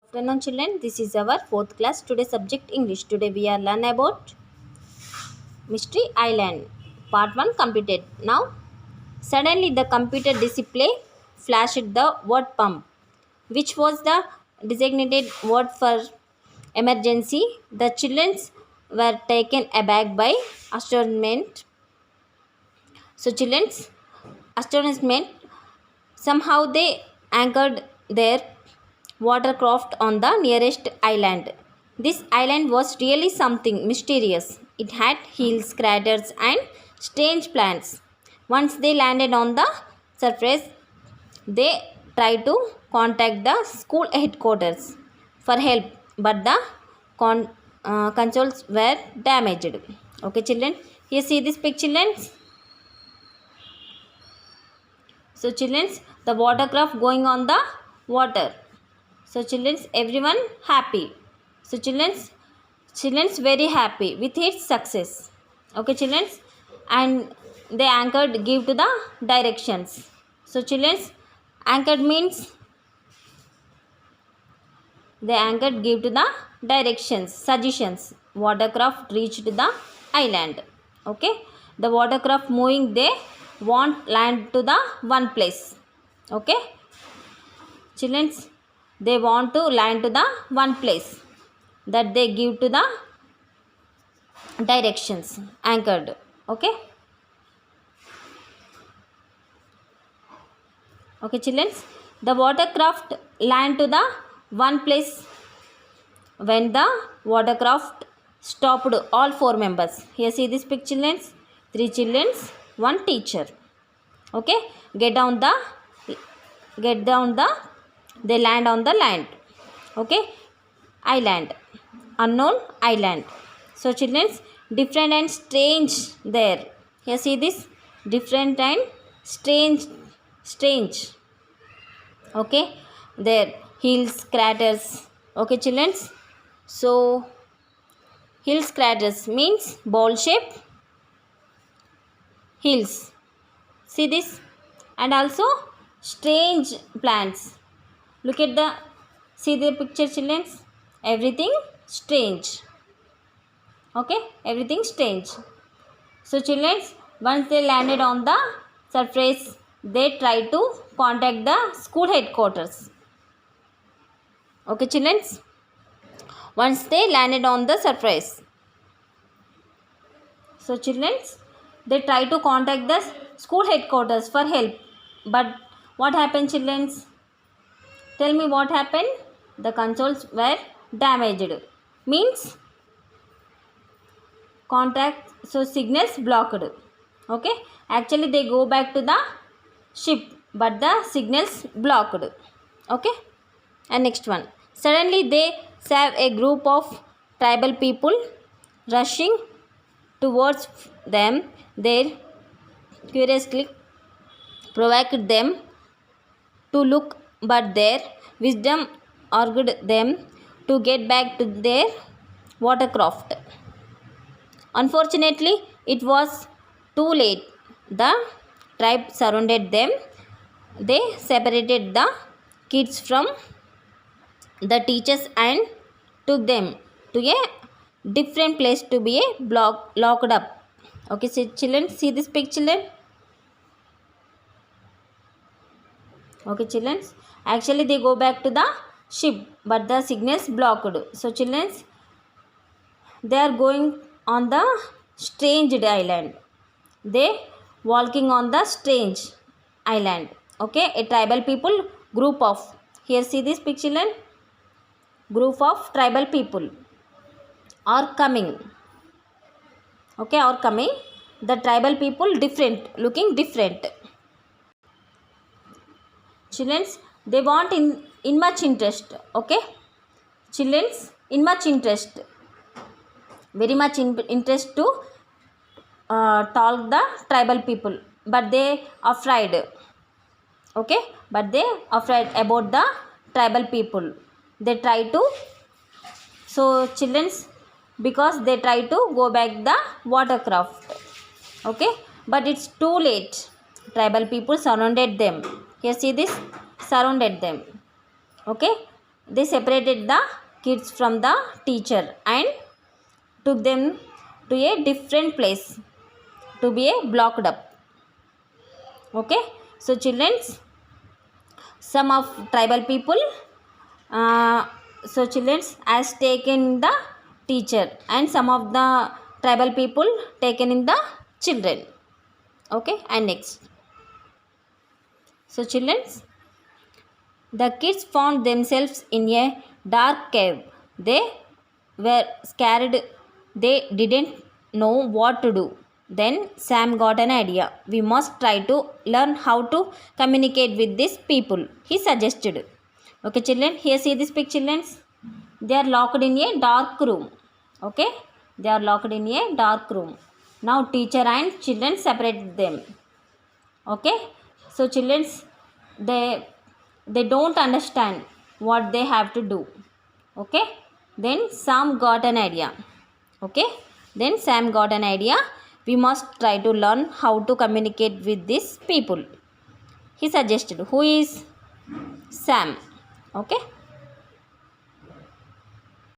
Afternoon children, this is our fourth class. Today subject English. Today we are learn about Mystery Island. Part 1 completed. Now suddenly the computer display flashed the word pump, which was the designated word for emergency. The children were taken aback by astonishment. So children's astonishment, somehow they anchored their watercraft on the nearest island. This island was really something mysterious. It had hills, craters, and strange plants. Once they landed on the surface, they tried to contact the school headquarters for help, but the consoles were damaged. Okay, children. Here, see this picture, children. So, children, the watercraft going on the water. So children's everyone happy. So children's very happy with its success. Okay children's, and they anchored give to the directions. So children's anchored means they anchored give to the directions, suggestions. Watercraft reached the island. Okay, the watercraft moving they want land to the one place. Okay, children's they want to land to the one place that they give to the directions anchored. Okay, okay children, the watercraft land to the one place when the watercraft stopped. All four members, here see this picture, children, three children, one teacher. Okay, get down the they land on the land. Okay, island, unknown island. So children, different and strange there. Here see this, different and strange. Okay, there hills, craters. Okay children, so hills, craters means ball shape hills. See this, and also strange plants. Look at the, see the picture children, everything strange. Okay, everything strange. So children, once they landed on the surface, they tried to contact the school headquarters. Okay children, once they landed on the surface, so children, they try to contact the school headquarters for help, but what happened children? Tell me what happened. The consoles were damaged, means contact, so signals blocked. Okay, actually they go back to the ship, but the signals blocked. Okay, and next one, suddenly they saw a group of tribal people rushing towards them. They curiously provoked them to look, but their wisdom urged them to get back to their watercraft. Unfortunately, it was too late. The tribe surrounded them. They separated the kids from the teachers and took them to a different place to be a locked up. Okay, so children, see this picture, children. Okay children, actually they go back to the ship, but the signals blocked. So children, they are going on the strange island. They walking on the strange island. Okay, a tribal people group of, here see this picture, children, group of tribal people are coming. Okay, are coming. The tribal people different, looking different. Children, they want in much interest. Okay, children, in much interest, very much interest to talk the tribal people, but they afraid. Okay, but they afraid about the tribal people. They try to, so children, because they try to go back the watercraft. Okay, but it's too late. Tribal people surrounded them. Here see this, surrounded them. Okay, they separated the kids from the teacher and took them to a different place to be blocked up. Okay, so children, some of tribal people, so children has taken the teacher and some of the tribal people taken in the children. Okay, and next, so children, the kids found themselves in a dark cave. They were scared. They didn't know what to do. Then Sam got an idea. We must try to learn how to communicate with these people, he suggested. Okay, children, here see this picture, children. They are locked in a dark room. Okay, they are locked in a dark room. Now teacher and children separate them. Okay, so children, they don't understand what they have to do. Okay, then Sam got an idea. Okay, then Sam got an idea. We must try to learn how to communicate with these people, he suggested. Who is Sam? Okay.